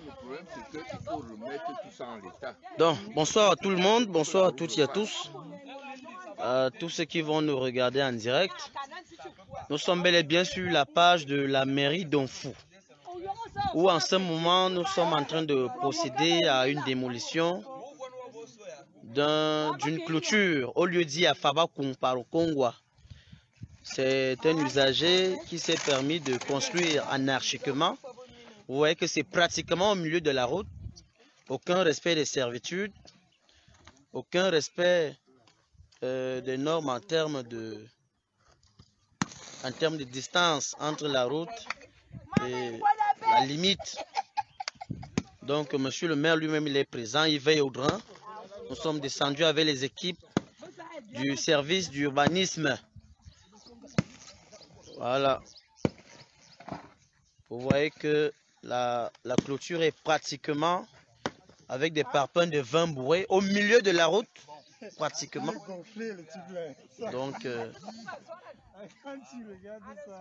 Le problème, c'est qu'il faut remettre tout ça en l'état. Donc, bonsoir à tout le monde, bonsoir à toutes et à tous. Tous ceux qui vont nous regarder en direct. Nous sommes bel et bien sur la page de la mairie d'Onfou, où en ce moment, nous sommes en train de procéder à une démolition d'une clôture au lieu dit à Fabakung par Kongwa. C'est un usager qui s'est permis de construire anarchiquement. Vous voyez que c'est pratiquement au milieu de la route. Aucun respect des servitudes, aucun respect des normes en termes de distance entre la route et la limite. Donc, monsieur le maire lui-même, il est présent, il veille au drain. Nous sommes descendus avec les équipes du service d'urbanisme. Voilà. Vous voyez que la clôture est pratiquement avec des parpaings de vin bourré au milieu de la route, pratiquement. Donc,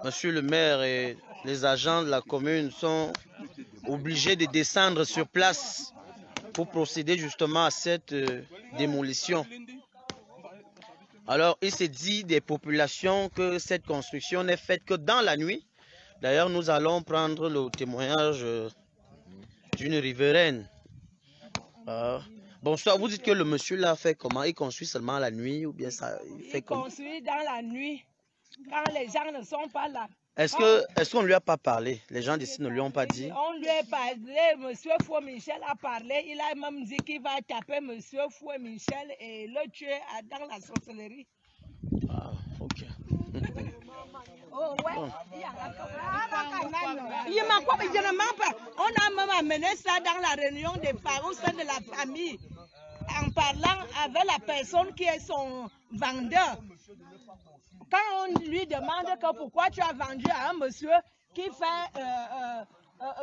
monsieur le maire et les agents de la commune sont obligés de descendre sur place pour procéder justement à cette démolition. Alors, il s'est dit des populations que cette construction n'est faite que dans la nuit. D'ailleurs, nous allons prendre le témoignage d'une riveraine. Bonsoir, vous dites que le monsieur l'a fait comment? Il construit seulement la nuit ou bien ça il fait comment? Il construit dans la nuit, quand les gens ne sont pas là. Est-ce qu'on ne lui a pas parlé? Les gens d'ici ne lui ont pas dit? On lui a parlé, monsieur Fouet Michel a parlé, il a même dit qu'il va taper monsieur Fouet Michel et le tuer dans la sorcellerie. Ah, ok. Oh, ouais. On a même amené ça dans la réunion des parents au sein de la famille, en parlant avec la personne qui est son vendeur. Quand on lui demande que pourquoi tu as vendu à un monsieur qui fait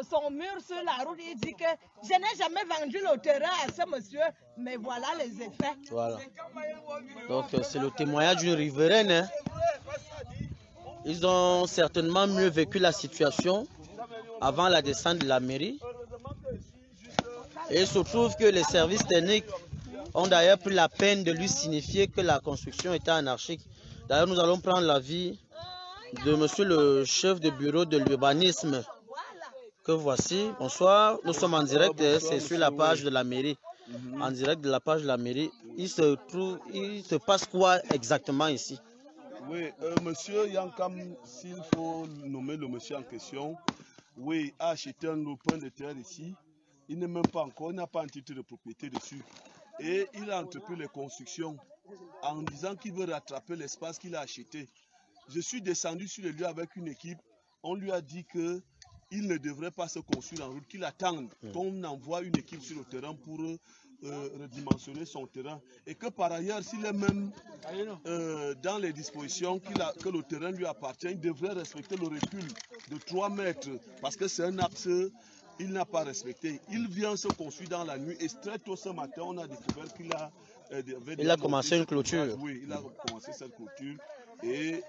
son mur sur la route, il dit que je n'ai jamais vendu le terrain à ce monsieur, mais voilà les effets. Voilà. Donc c'est le témoignage d'une riveraine. Hein. Ils ont certainement mieux vécu la situation avant la descente de la mairie. Et il se trouve que les services techniques ont d'ailleurs pris la peine de lui signifier que la construction était anarchique. D'ailleurs, nous allons prendre l'avis de monsieur le chef de bureau de l'urbanisme. Que voici. Bonsoir. Nous sommes en direct. C'est sur la page de la mairie. En direct de la page de la mairie. Il se passe quoi exactement ici? Oui, monsieur Yankam, s'il faut nommer le monsieur en question, oui, a acheté un lopin de terre ici. Il n'est même pas encore, il n'a pas un titre de propriété dessus. Et il a entrepris les constructions en disant qu'il veut rattraper l'espace qu'il a acheté. Je suis descendu sur le lieu avec une équipe. On lui a dit qu'il ne devrait pas se construire en route, qu'il attende qu'on envoie une équipe sur le terrain pour redimensionner son terrain. Et que par ailleurs, s'il est même dans les dispositions que le terrain lui appartient, il devrait respecter le recul de 3 mètres. Parce que c'est un axe qu'il n'a pas respecté. Il vient se construire dans la nuit et très tôt ce matin, on a découvert qu'il a... il a commencé une clôture. Oui, il a commencé cette clôture. Et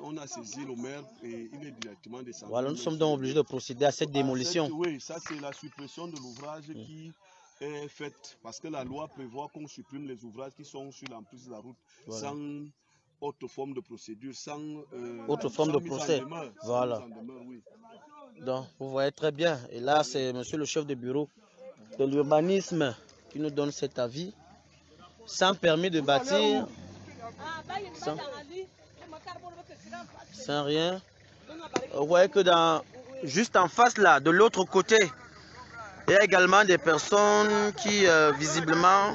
on a saisi le maire et il est directement descendu. Voilà, nous sommes donc obligés de procéder à cette démolition. Oui, ça c'est la suppression de l'ouvrage qui est faite. Parce que la loi prévoit qu'on supprime les ouvrages qui sont sur l'emprise de la route sans autre forme de procédure, sans autre forme de procès. Voilà. Donc, vous voyez très bien. Et là, c'est monsieur le chef de bureau de l'urbanisme qui nous donne cet avis. Sans permis de bâtir, sans rien. Vous voyez que juste en face là, de l'autre côté, il y a également des personnes qui visiblement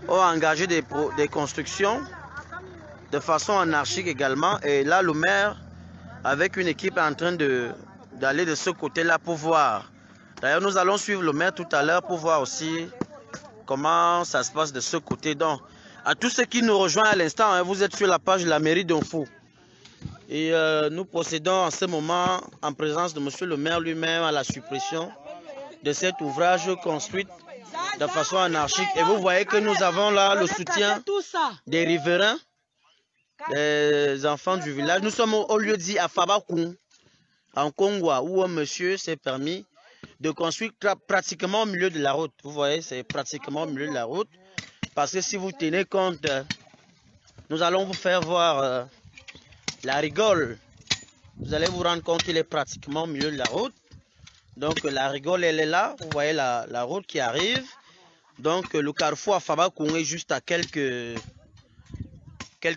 ont engagé des constructions de façon anarchique également. Et là, le maire, avec une équipe, est en train d'aller de ce côté-là pour voir. D'ailleurs, nous allons suivre le maire tout à l'heure pour voir aussi comment ça se passe de ce côté. Donc, à tous ceux qui nous rejoignent à l'instant, hein, vous êtes sur la page de la mairie d'Onfou. Et nous procédons en ce moment en présence de monsieur le maire lui-même à la suppression de cet ouvrage construit de façon anarchique. Et vous voyez que nous avons là le soutien des riverains, des enfants du village. Nous sommes au lieu dit à Fabakung, en Kongwa, où un monsieur s'est permis de construire pratiquement au milieu de la route. Vous voyez, c'est pratiquement au milieu de la route. Parce que si vous tenez compte, nous allons vous faire voir la rigole. Vous allez vous rendre compte qu'il est pratiquement au milieu de la route. Donc la rigole, elle est là. Vous voyez la route qui arrive. Donc le carrefour à Fabakung est juste à quelques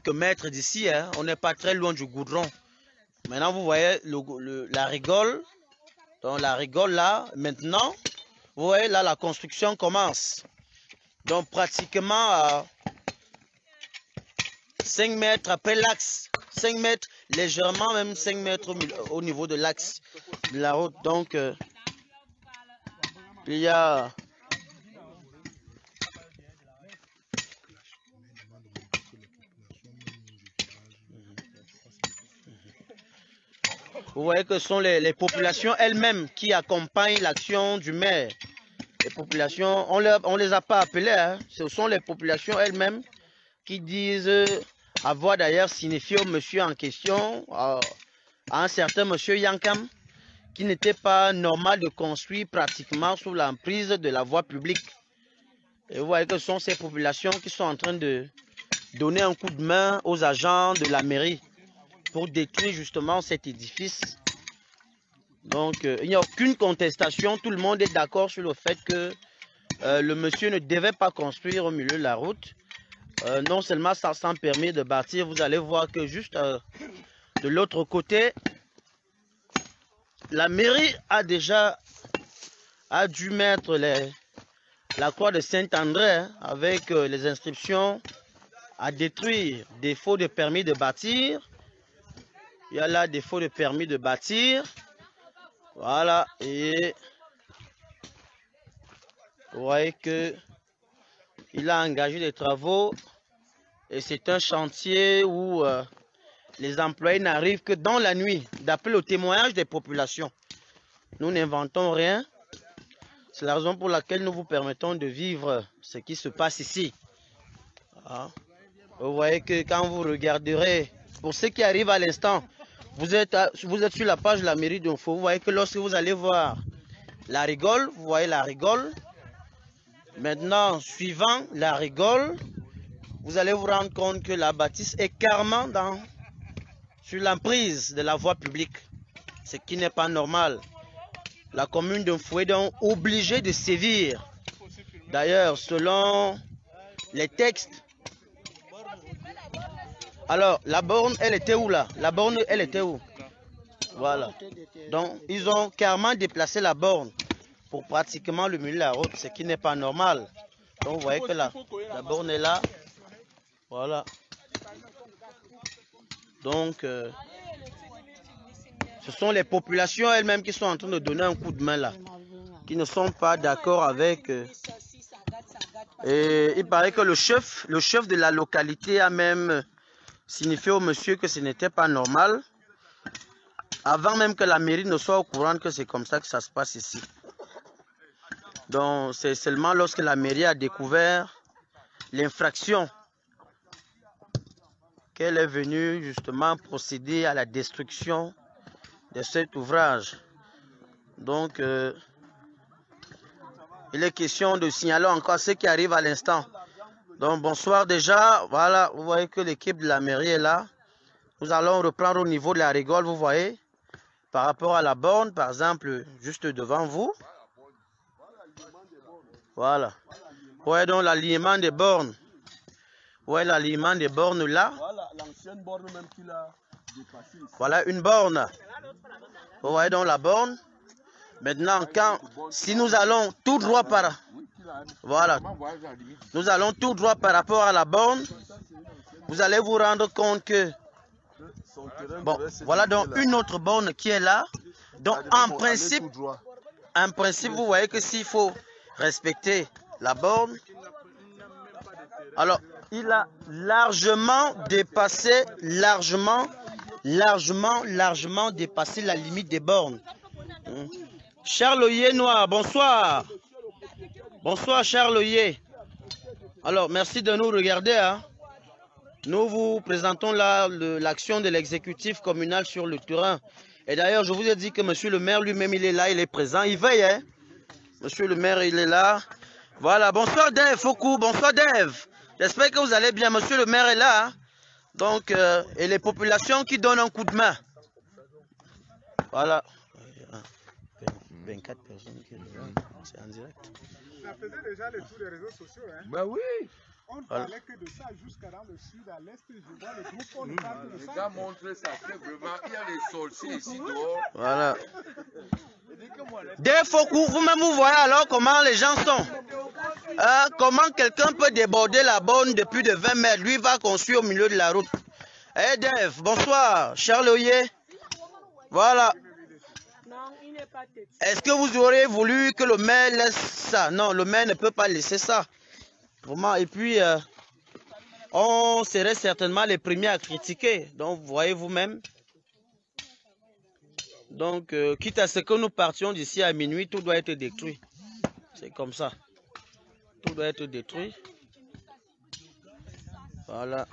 mètres d'ici. Hein. On n'est pas très loin du goudron. Maintenant, vous voyez la rigole. Donc la rigole là, maintenant, vous voyez là, la construction commence. Donc pratiquement à 5 mètres après l'axe. 5 mètres, légèrement même 5 mètres au niveau de l'axe de la route. Donc, il y a... Vous voyez que ce sont les populations elles-mêmes qui accompagnent l'action du maire. Les populations, on ne les a pas appelées, hein. Ce sont les populations elles-mêmes qui disent avoir d'ailleurs signifié au monsieur en question, à un certain monsieur Yankam, qu'il n'était pas normal de construire pratiquement sous l'emprise de la voie publique. Et vous voyez que ce sont ces populations qui sont en train de donner un coup de main aux agents de la mairie pour détruire justement cet édifice. Donc, il n'y a aucune contestation. Tout le monde est d'accord sur le fait que le monsieur ne devait pas construire au milieu de la route. Non seulement ça sans permis de bâtir, vous allez voir que juste de l'autre côté, la mairie a dû mettre la croix de Saint-André hein, avec les inscriptions à détruire, défaut de permis de bâtir. Il y a là défaut de permis de bâtir. Voilà, et vous voyez que il a engagé des travaux et c'est un chantier où les employés n'arrivent que dans la nuit, d'après le témoignage des populations. Nous n'inventons rien. C'est la raison pour laquelle nous vous permettons de vivre ce qui se passe ici. Voilà. Vous voyez que quand vous regarderez, pour ceux qui arrivent à l'instant, vous êtes sur la page de la mairie d'Info. Vous voyez que lorsque vous allez voir la rigole, vous voyez la rigole. Maintenant, suivant la rigole, vous allez vous rendre compte que la bâtisse est carrément sur l'emprise de la voie publique. Ce qui n'est pas normal. La commune d'Info est donc obligée de sévir. D'ailleurs, selon les textes, alors, la borne, elle était où là? La borne, elle était où? Voilà. Donc, ils ont carrément déplacé la borne pour pratiquement le milieu de la route, ce qui n'est pas normal. Donc, vous voyez que la borne est là. Voilà. Donc, ce sont les populations elles-mêmes qui sont en train de donner un coup de main là, qui ne sont pas d'accord avec... et il paraît que le chef de la localité a même... signifier au monsieur que ce n'était pas normal, avant même que la mairie ne soit au courant que c'est comme ça que ça se passe ici. Donc c'est seulement lorsque la mairie a découvert l'infraction qu'elle est venue justement procéder à la destruction de cet ouvrage. Donc il est question de signaler encore ce qui arrive à l'instant. Donc bonsoir déjà, voilà, vous voyez que l'équipe de la mairie est là. Nous allons reprendre au niveau de la rigole, vous voyez, par rapport à la borne, par exemple, juste devant vous. Voilà. Vous voyez donc l'alignement des bornes. Vous voyez l'alignement des bornes là. Voilà l'ancienne borne même qu'il a dépassée. Voilà une borne. Vous voyez donc la borne. Maintenant, si nous allons tout droit par... Voilà. Nous allons tout droit par rapport à la borne. Vous allez vous rendre compte que... Bon, voilà donc une autre borne qui est là. Donc en principe, vous voyez que s'il faut respecter la borne, alors il a largement dépassé, largement dépassé la limite des bornes. Charles Oyer Noir, bonsoir. Bonsoir Charles Oyer. Alors merci de nous regarder. Hein. Nous vous présentons là l'action de l'exécutif communal sur le terrain. Et d'ailleurs, je vous ai dit que monsieur le maire lui-même, il est là, il est présent, il veille. Hein. Monsieur le maire, il est là. Voilà, bonsoir Dave, Fokou, bonsoir Dave. J'espère que vous allez bien. Monsieur le maire est là. Donc, et les populations qui donnent un coup de main. Voilà. 24 personnes qui c'est en direct. Ça faisait déjà le tour des réseaux sociaux. Hein? Ben oui. On ne parlait que de ça jusqu'à dans le sud, à l'est. Je vois le groupe, on ne parle que de ça. Les gars montrent ça, que vraiment, il y a des sorciers ici dehors. Voilà. Des fois, vous-même, vous voyez alors comment les gens sont. Comment quelqu'un peut déborder la borne de plus de 20 mètres. Lui va construire au milieu de la route. Eh Dave, bonsoir. Charles Oyer. Voilà. Est-ce que vous auriez voulu que le maire laisse ça? Non, le maire ne peut pas laisser ça. Vraiment. Et puis, on serait certainement les premiers à critiquer. Donc, vous voyez vous-même. Donc, quitte à ce que nous partions d'ici à minuit, tout doit être détruit. C'est comme ça. Tout doit être détruit. Voilà.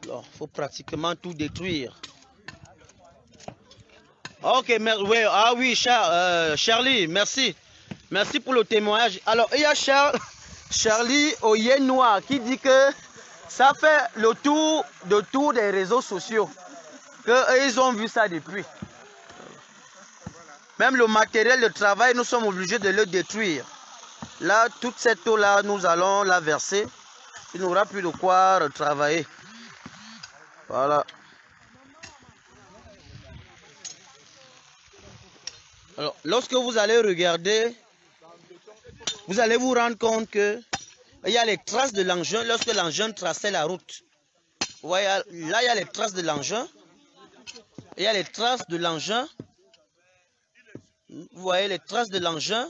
Il faut pratiquement tout détruire. Ok, oui, ah oui, Charlie, merci. Merci pour le témoignage. Alors, il y a Charlie Oyer Noir qui dit que ça fait le tour des réseaux sociaux. Qu'ils ont vu ça depuis. Même le matériel de travail, nous sommes obligés de le détruire. Là, toute cette eau-là, nous allons la verser. Il n'y aura plus de quoi retravailler. Voilà. Alors, lorsque vous allez regarder, vous allez vous rendre compte que il y a les traces de l'engin lorsque l'engin traçait la route. Vous voyez, là, il y a les traces de l'engin. Il y a les traces de l'engin. Vous voyez les traces de l'engin.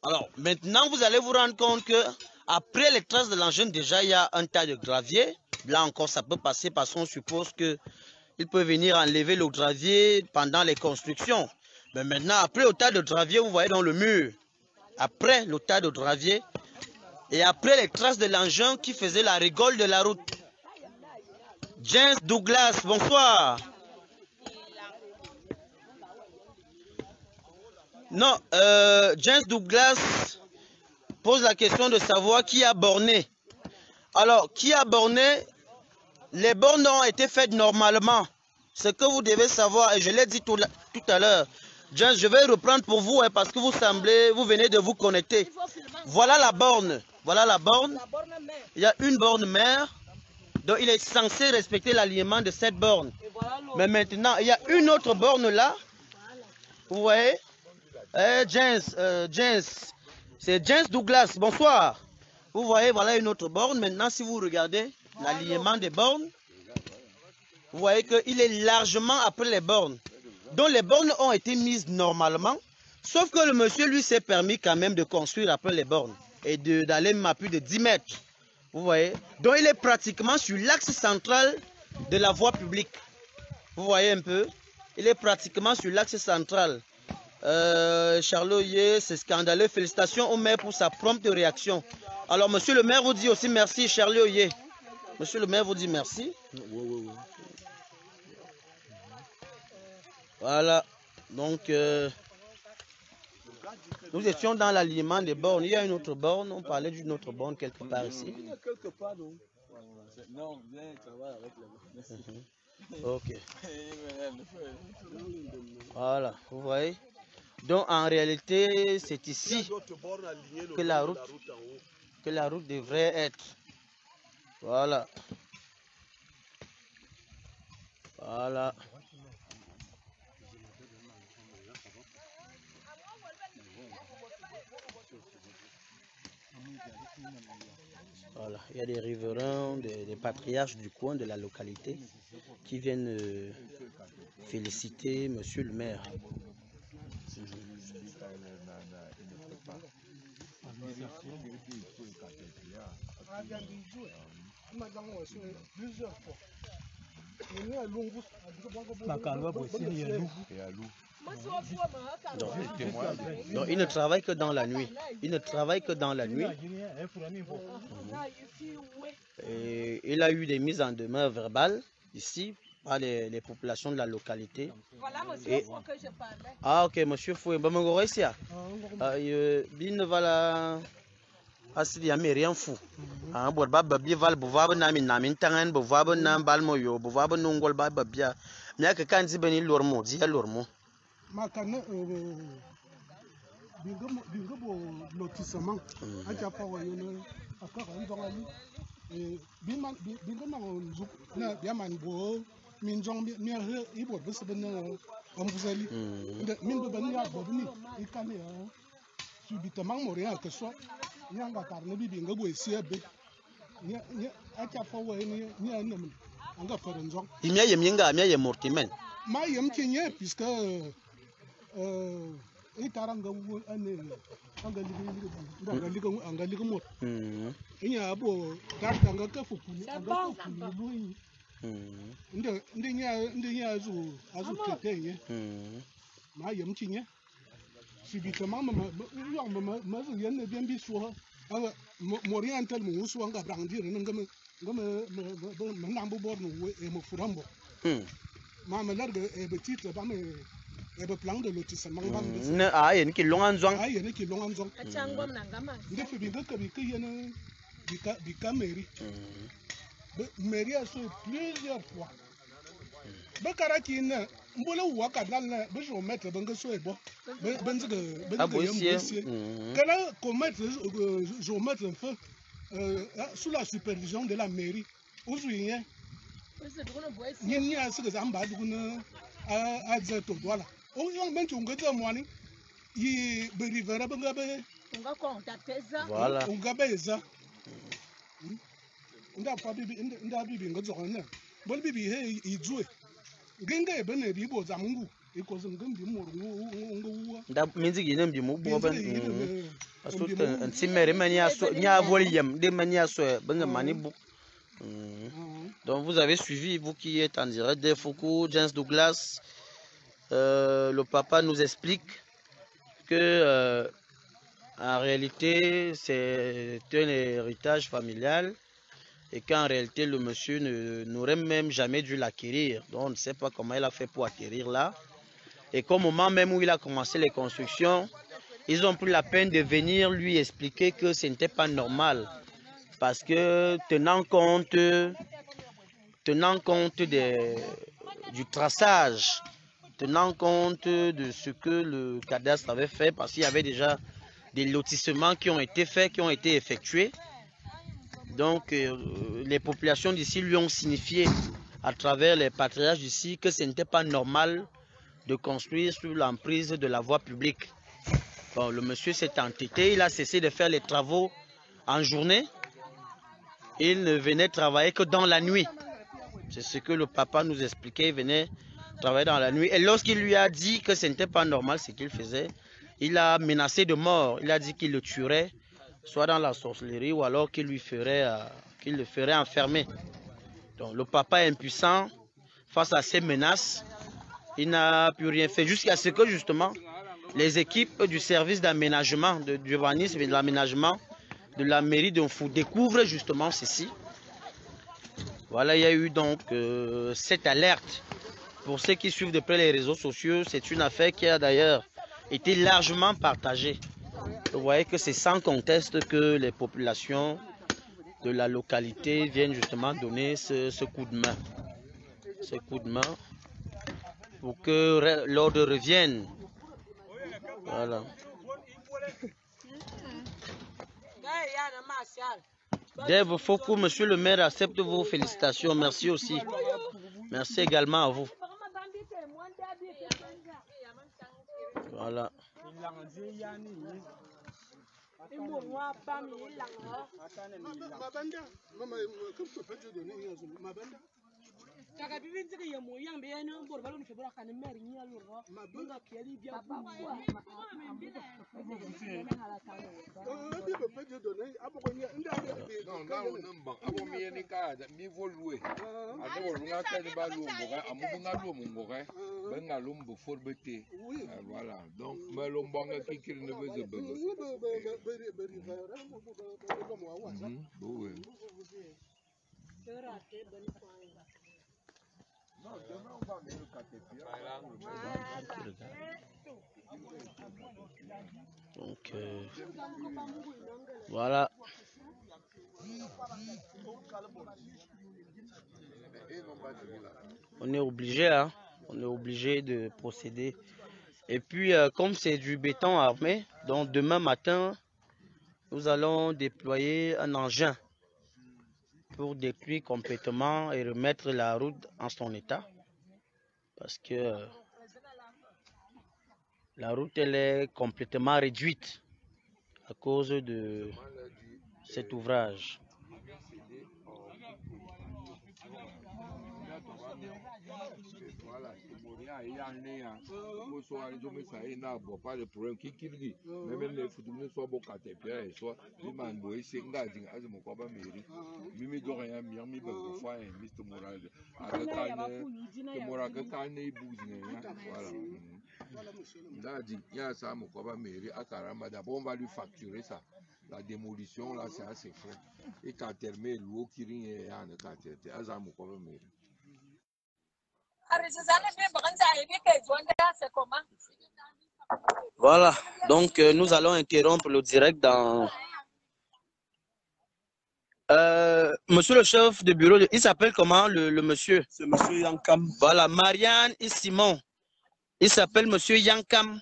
Alors, maintenant, vous allez vous rendre compte que après les traces de l'engin, déjà, il y a un tas de gravier. Là encore, ça peut passer parce qu'on suppose qu'il peut venir enlever le gravier pendant les constructions. Mais maintenant, après le tas de gravier, vous voyez dans le mur. Après le tas de gravier. Et après les traces de l'engin qui faisait la rigole de la route. James Douglas, bonsoir. Non, James Douglas pose la question de savoir qui a borné. Alors, qui a borné? Les bornes ont été faites normalement. Ce que vous devez savoir, et je l'ai dit tout à l'heure, James, je vais reprendre pour vous hein, parce que vous venez de vous connecter. Voilà la borne. Voilà la borne. Il y a une borne mère. Donc, il est censé respecter l'alignement de cette borne. Mais maintenant, il y a une autre borne là. Vous voyez? James, c'est James Douglas, bonsoir. Vous voyez, voilà une autre borne. Maintenant, si vous regardez l'alignement des bornes, vous voyez qu'il est largement après les bornes. Donc les bornes ont été mises normalement, sauf que le monsieur lui s'est permis quand même de construire après les bornes et d'aller même à plus de 10 mètres. Vous voyez? Donc il est pratiquement sur l'axe central de la voie publique. Vous voyez un peu? Il est pratiquement sur l'axe central. Charles, c'est scandaleux. Félicitations au maire pour sa prompte réaction. Alors, monsieur le maire vous dit aussi merci, Charles Oyer. Monsieur le maire vous dit merci. Voilà. Donc, nous étions dans l'alignement des bornes. Il y a une autre borne. On parlait d'une autre borne quelque part ici. Quelque part, non. Non, viens travailler avec les bornes. Ok. Voilà, vous voyez. Donc en réalité, c'est ici que la route devrait être. Voilà. Voilà. Voilà, il y a des riverains, des patriarches du coin de la localité qui viennent féliciter monsieur le maire. Donc, il ne travaille que dans la nuit. Il ne travaille que dans la nuit. Et il a eu des mises en demeure verbales ici par les populations de la localité. Voilà, monsieur Fou que je parlais. Ah, ok, monsieur Foué. Bon, mon ici. Bin voilà. Asidi ya rien fou. Ah, bon, babi val buvaba namin tangan buvaba nam balmo yo buvaba nungol babia. Mia que quand zibeni lormo, dia lormo. Makana bingo lotissement. Aja fa wa yone akara ndongali. Bingo na biaman bo minjong mi ibo bese bena amvuzali. Min be bani ya bobni ikane subitement moria que soit nyanga karne bi bingo bo esiebe. Nya aja fa wa ni anam anga faranjong. Imia yeminga mia ye mortimen. Ma yem kinye puisque itaranga ane anga liga mot inya abo darta anga ka fukuni lui nya azu tetenye ma yem kinye subitement ma zu yenne bien bi so anga moriental mu so anga brandir ngam nambo bor no e mo furambo ma me largue e petite ba me e be plan de lotissement ba me ah yen ki longan zong ah yen ki longan zong Achangwa mnangama. ndefu bi ka bi yen bi ka mairie mairie a so plusieurs fois ba karaki na mbola wa ka dal na be jo mettre ben so e bo ben ze yem kala ko mettre jo mettre feu sous la supervision de la mairie ouzouien Nya se zamba duguna a zeto voilà o yon ben tu ngata mwani yi be rivera benga be Unga contacter ça. voilà unga beza nda fa bibi nda bibi ngazo na bol bibi he izwe ngenga bene bibo za mungu ikozo ngembi mo ngo nda minzi gine mbi mu bo ben parce que un timere mania so nya volume de mania so benga mani bu. Donc vous avez suivi, vous qui êtes en direct de Foucault, James Douglas, le papa nous explique que en réalité c'est un héritage familial et qu'en réalité le monsieur n'aurait même jamais dû l'acquérir. Donc on ne sait pas comment il a fait pour acquérir là. Et qu'au moment même où il a commencé les constructions, ils ont pris la peine de venir lui expliquer que ce n'était pas normal. Parce que tenant compte du traçage, tenant compte de ce que le cadastre avait fait, parce qu'il y avait déjà des lotissements qui ont été faits, qui ont été effectués. Donc les populations d'ici lui ont signifié à travers les patriarches d'ici que ce n'était pas normal de construire sous l'emprise de la voie publique. Bon, le monsieur s'est entêté, il a cessé de faire les travaux en journée. Il ne venait travailler que dans la nuit. C'est ce que le papa nous expliquait. Il venait travailler dans la nuit. Et lorsqu'il lui a dit que ce n'était pas normal ce qu'il faisait, il a menacé de mort. Il a dit qu'il le tuerait, soit dans la sorcellerie, ou alors qu'il le ferait enfermer. Donc le papa est impuissant face à ces menaces. Il n'a plus rien fait jusqu'à ce que justement les équipes du service d'aménagement, d'urbanisme et de l'aménagement de la mairie de Mfou découvre justement ceci. Voilà, il y a eu donc cette alerte. Pour ceux qui suivent de près les réseaux sociaux, c'est une affaire qui a d'ailleurs été largement partagée. Vous voyez que c'est sans conteste que les populations de la localité viennent justement donner ce coup de main. Ce coup de main pour que l'ordre revienne. Voilà. Dave Foucault, monsieur le maire, accepte vos félicitations. Merci aussi. Merci également à vous. Voilà. Voilà, donc Melombanga qui ne veut pas. Donc voilà. On est obligé, hein, on est obligé de procéder. Et puis, comme c'est du béton armé, donc demain matin, nous allons déployer un engin pour détruire complètement et remettre la route en son état. Parce que la route, elle est complètement réduite à cause de cet ouvrage. Voilà, pas de problème qui même les footballeurs soit beau et soit les manboy c'est ngadi azimo kwa ba mairie mimi do rien mi ba ko fa Mr Moral avec Moral ka ne buzine voilà ngadi ya ça mo kwa ba mairie akaramba d'abord on va lui facturer ça. La démolition là c'est assez frais et quand termine l'eau qui rien en quartier azamo kwa ba mairie. Voilà, donc nous allons interrompre le direct dans... monsieur le chef de bureau, il s'appelle comment le monsieur? C'est monsieur Yankam. Voilà, Marianne et Simon. Il s'appelle monsieur Yankam.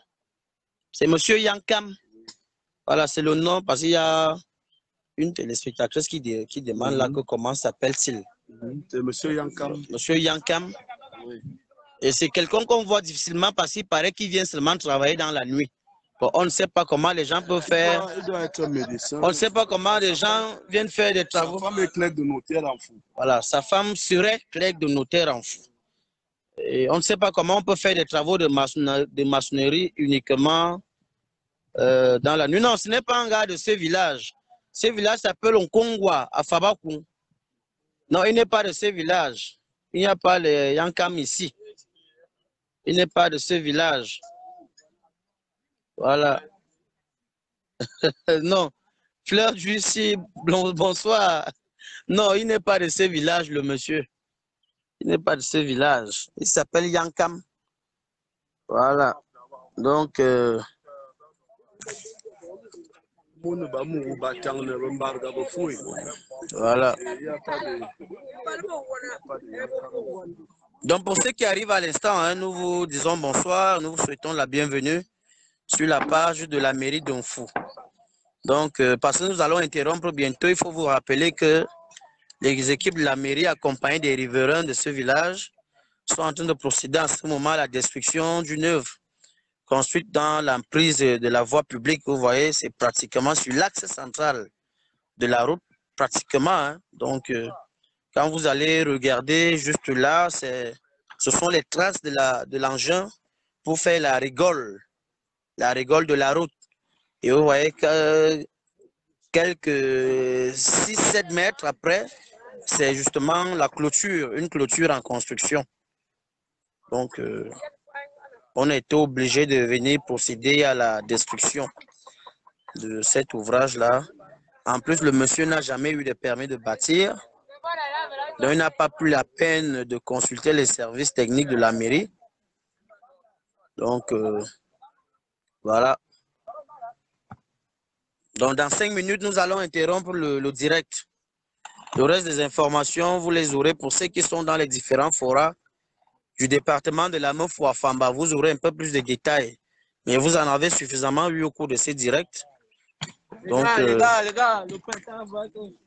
C'est monsieur Yankam. Voilà, c'est le nom parce qu'il y a une téléspectatrice qui demande là que comment s'appelle-t-il? C'est monsieur Yankam. Monsieur Yankam. Oui. Et c'est quelqu'un qu'on voit difficilement parce qu'il paraît qu'il vient seulement travailler dans la nuit. Bon, on ne sait pas comment les gens peuvent faire. Il doit être médecin. On ne sait pas comment les gens viennent faire des travaux. Sa femme est clerc de notaire en fou. Voilà, sa femme serait clerc de notaire en fou. Et on ne sait pas comment on peut faire des travaux de maçonnerie uniquement dans la nuit. Non, ce n'est pas un gars de ce village. Ce village s'appelle Nkongwa, à Fabakou. Non, il n'est pas de ce village. Il n'y a pas les Yankam ici. Il n'est pas de ce village. Voilà. Non. Fleur Juicy, bonsoir. Non, il n'est pas de ce village, le monsieur. Il n'est pas de ce village. Il s'appelle Yankam. Voilà. Donc... Voilà. Donc pour ceux qui arrivent à l'instant, hein, nous vous disons bonsoir, nous vous souhaitons la bienvenue sur la page de la mairie d'Onfou. Donc parce que nous allons interrompre bientôt, il faut vous rappeler que les équipes de la mairie accompagnées des riverains de ce village sont en train de procéder en ce moment à la destruction d'une œuvre construite dans l'emprise de la voie publique. Vous voyez, c'est pratiquement sur l'axe central de la route, pratiquement. Hein. Donc, quand vous allez regarder juste là, ce sont les traces de l'engin pour faire la rigole de la route. Et vous voyez que quelques 6-7 mètres après, c'est justement la clôture, une clôture en construction. Donc, on a été obligé de venir procéder à la destruction de cet ouvrage-là. En plus, le monsieur n'a jamais eu de permis de bâtir. Donc, il n'a pas pris la peine de consulter les services techniques de la mairie. Donc, voilà. Donc, dans 5 minutes, nous allons interrompre le direct. Le reste des informations, vous les aurez pour ceux qui sont dans les différents forats du département de la Meuf ou à Famba. Vous aurez un peu plus de détails. Mais vous en avez suffisamment eu au cours de ces directs. Donc,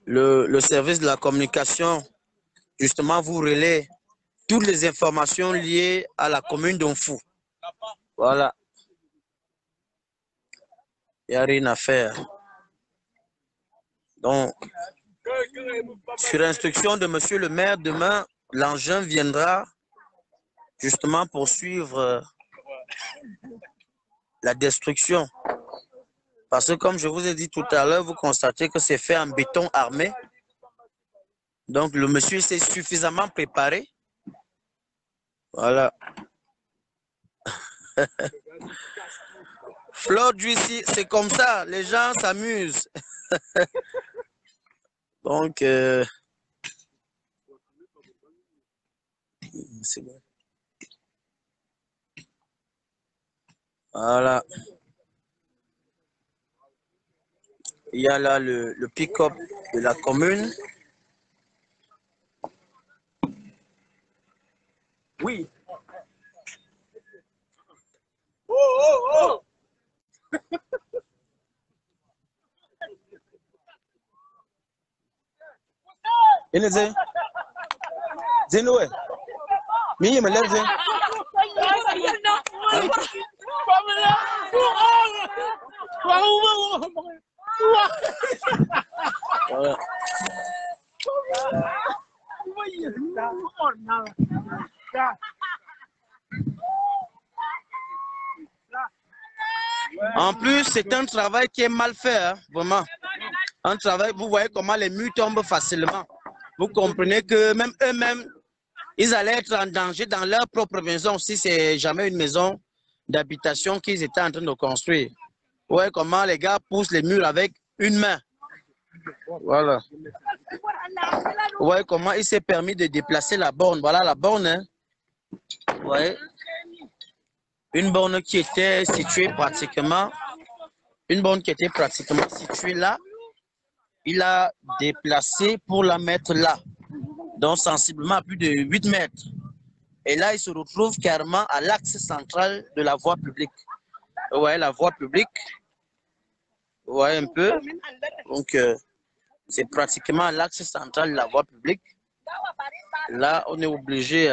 le service de la communication, justement, vous relaie toutes les informations liées à la commune d'Onfou. Voilà. Il n'y a rien à faire. Donc, sur instruction de monsieur le maire, demain, l'engin viendra justement poursuivre la destruction. Parce que comme je vous ai dit tout à l'heure, vous constatez que c'est fait en béton armé. Donc le monsieur s'est suffisamment préparé. Voilà. Fleur d'ici, c'est comme ça, les gens s'amusent. Donc, c'est bon. Voilà. Il y a là le pick-up de la commune. Oui. Oh, oh, oh. Eleze. Zenowe. Miye meleze. En plus, c'est un travail qui est mal fait, hein, vraiment. Un travail, vous voyez comment les murs tombent facilement. Vous comprenez que même eux-mêmes, ils allaient être en danger dans leur propre maison si c'est jamais une maison d'habitation qu'ils étaient en train de construire. Vous voyez comment les gars poussent les murs avec une main. Voilà. Vous voyez comment il s'est permis de déplacer la borne. Voilà la borne. Hein. Vous voyez? Une borne qui était située pratiquement, située là. Il a déplacé pour la mettre là. Donc sensiblement à plus de 8 mètres. Et là, il se retrouve carrément à l'axe central de la voie publique. Vous voyez la voie publique. Vous voyez un peu. Donc, c'est pratiquement à l'axe central de la voie publique. Là, on est obligé...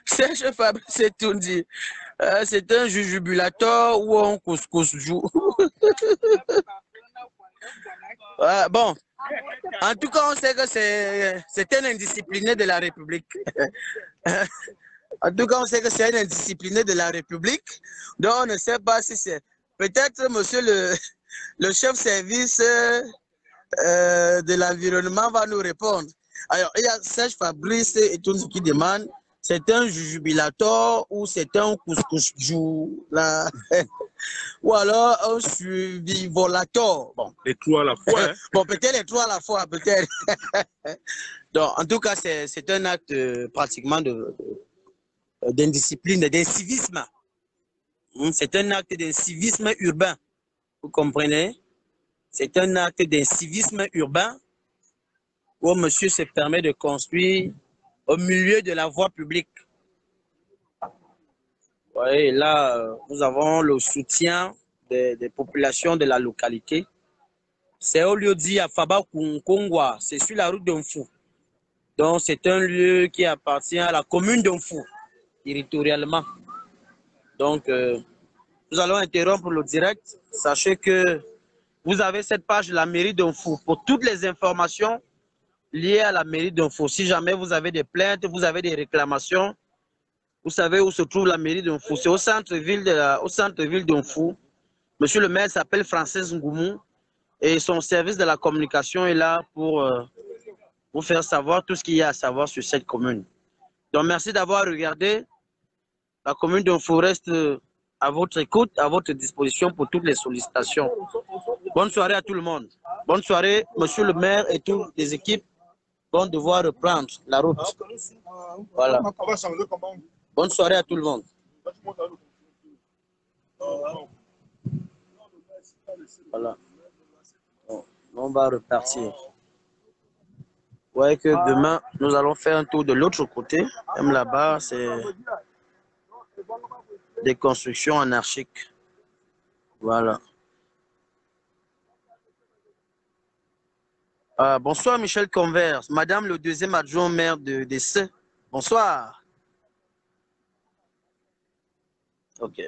C'est Fabrice tout dit. C'est un jujubulateur ou un couscous joue. Bon, en tout cas, on sait que c'est un indiscipliné de la République. En tout cas, on sait que c'est un indiscipliné de la République. Donc, on ne sait pas si c'est... Peut-être, monsieur le chef service de l'environnement va nous répondre. Alors, il y a Serge Fabrice et tout ce qui demande, c'est un jubilateur ou c'est un couscous-jou là, ou alors un suivolateur. Bon, les trois à la fois. Hein. Bon, peut-être les trois à la fois, peut-être. Donc, en tout cas, c'est un acte pratiquement d'indiscipline, d'incivisme. C'est un acte d'incivisme urbain. Vous comprenez? C'est un acte d'incivisme urbain où monsieur se permet de construire au milieu de la voie publique. Ouais, là, nous avons le soutien des populations de la localité. C'est au lieu dit à Faba Kongwa, c'est sur la route d'Onfou. Donc, c'est un lieu qui appartient à la commune d'Onfou, territorialement. Donc, nous allons interrompre le direct. Sachez que vous avez cette page de la mairie d'Onfou pour toutes les informations liées à la mairie d'Onfou. Si jamais vous avez des plaintes, vous avez des réclamations, vous savez où se trouve la mairie d'Onfou. C'est au centre-ville d'Onfou. Monsieur le maire s'appelle Francis Ngoumou et son service de la communication est là pour vous faire savoir tout ce qu'il y a à savoir sur cette commune. Donc merci d'avoir regardé. La commune d'Onfou reste à votre écoute, à votre disposition pour toutes les sollicitations. Bonne soirée à tout le monde. Bonne soirée, monsieur le maire et toutes les équipes vont devoir reprendre la route. Voilà. Bonne soirée à tout le monde. Voilà. Bon, on va repartir. Vous voyez que demain, nous allons faire un tour de l'autre côté. Même là-bas, c'est des constructions anarchiques. Voilà. Bonsoir Michel Converse, madame le deuxième adjoint maire de Dessay. Bonsoir. Ok.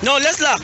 Non, laisse-la.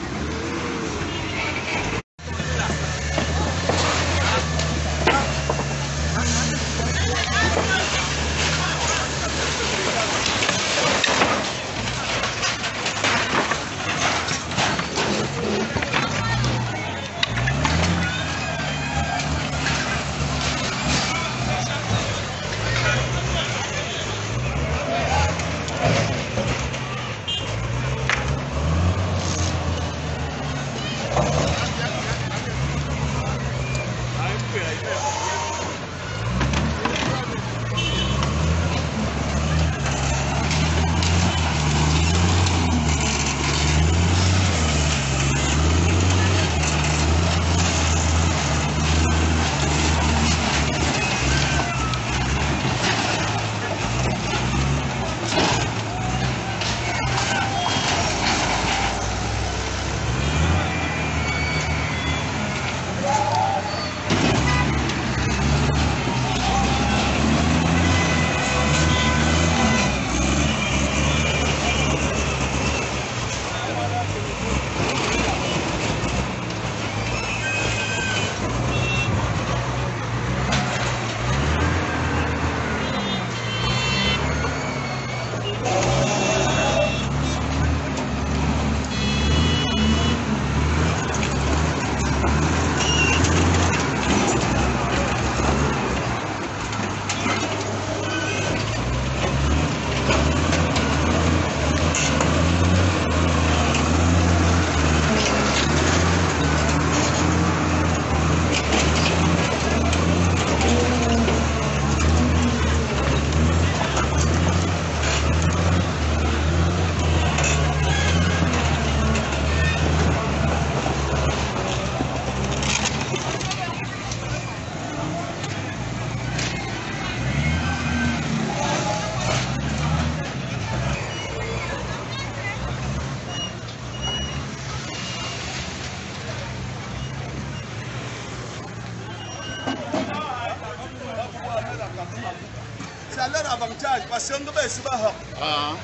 C'est à leur avantage parce qu'on doit se battre.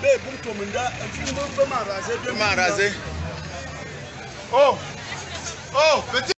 Mais bon, comme on a rasé. Oh, oh, petit.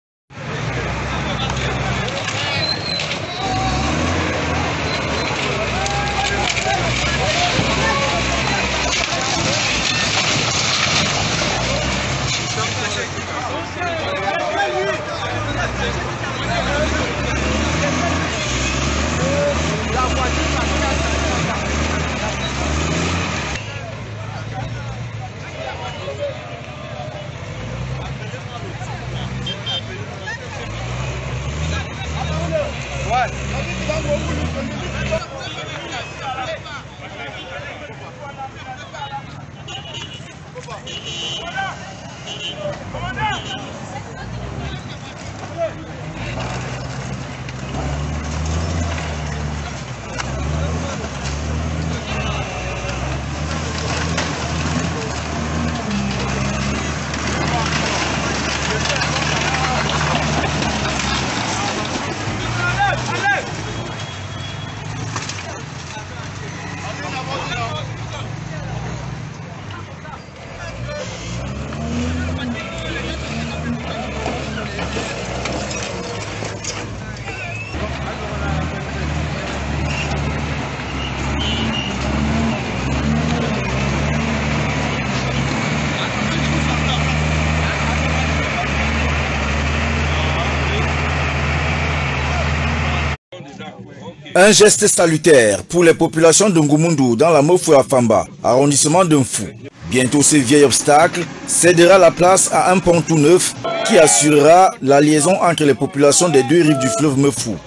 Un geste salutaire pour les populations de Ngumundu dans la Mofouafamba, arrondissement d'Unfou. Bientôt ce vieil obstacle cédera la place à un pont tout neuf qui assurera la liaison entre les populations des deux rives du fleuve Mefou,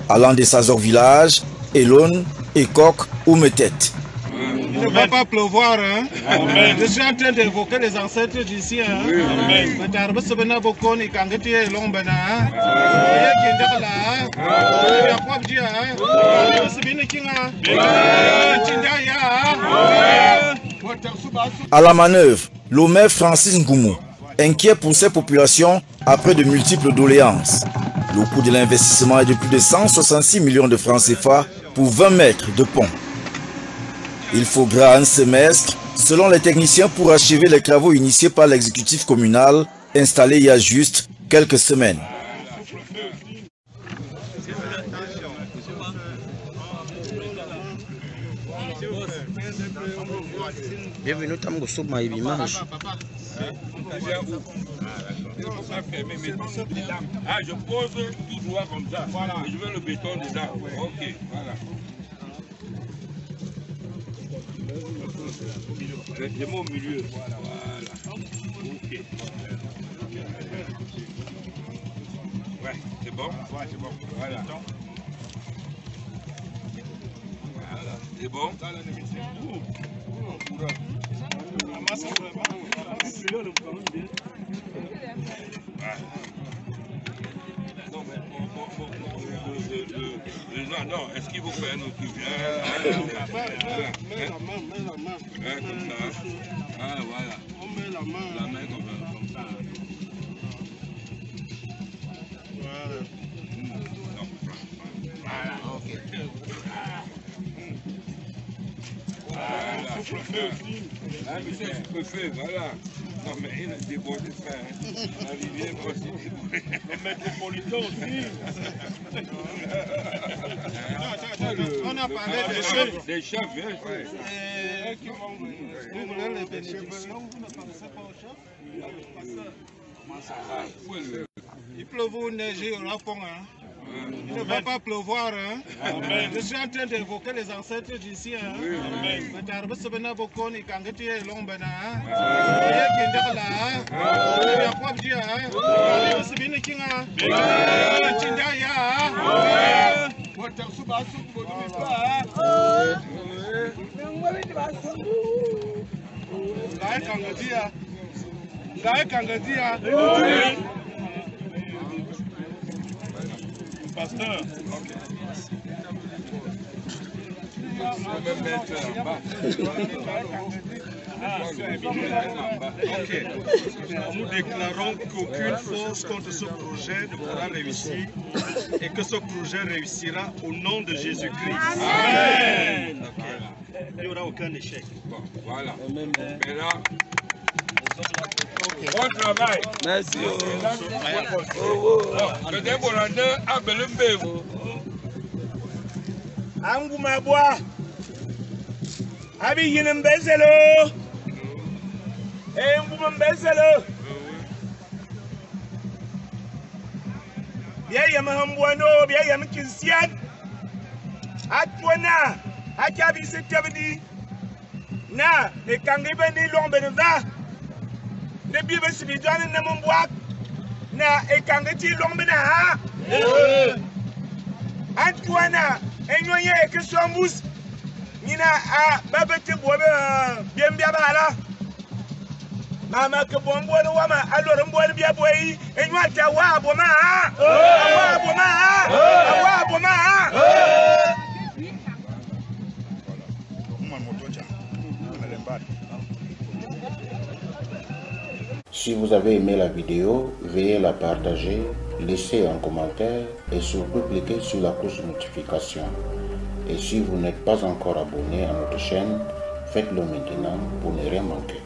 allant des Sazor village, Elon, Ekok ou Metet. Il ne va pas pleuvoir, hein? Amen. Je suis en train d'évoquer les ancêtres d'ici, hein? Amen. À la manœuvre, le maire Francis Ngoumou, inquiet pour ses populations après de multiples doléances. Le coût de l'investissement est de plus de 166 millions de francs CFA pour 20 mètres de pont. Il faudra un semestre, selon les techniciens, pour achever les travaux initiés par l'exécutif communal, installé il y a juste quelques semaines. Bienvenue à Moussou Image. Ah, je pose tout droit comme ça. Voilà. Et je veux le béton dedans. Ok, voilà. Je mets au milieu. Voilà. Ok. Ouais, c'est bon? Ouais, c'est bon. Voilà. Voilà. C'est bon? Non, est-ce qu'il vous fait un autre truc? Mets la main. Comme ça. Ah, voilà. On met la main comme ça. Voilà, ok. Voilà, souffle-feu. Ah, monsieur, souffle-feu, voilà. Non, mais il a débordé ça. La rivière aussi débordée. Le métropolitain aussi. On a parlé des chefs. Des chefs, bien sûr. Vous voulez les bénédictions? Vous ne pensez pas aux chefs? Comment ça va? Il pleut ou neige, il y aura fond, hein? Il ne va pas pleuvoir, hein? Amen. Je suis en train d'évoquer les ancêtres d'ici, hein? Amen. Il y a pasteur. Ok. Nous déclarons qu'aucune force contre ce projet ne pourra réussir et que ce projet réussira au nom de Jésus-Christ. Amen. Okay. Il n'y aura aucun échec. Bon, voilà. Maintenant, bon travail. Merci. Angumabwa Abi Yinembezelo Engumembezelo Biaya Mahambwano, Biaya Mkinsian Atwana Akabi Setabdi Na, et Kangibani Lombenva Ne Biba Sibidan Namambwak Na, et Kangati Lombena Antoine, enyoye que somos nina a babete bobe bien bien bala mama que bon bon wama alors bon bien boyi enyo ta wa boma wa boma Si vous avez aimé la vidéo, veuillez la partager, laissez un commentaire et surtout cliquez sur la cloche de notification. Et si vous n'êtes pas encore abonné à notre chaîne, faites-le maintenant pour ne rien manquer.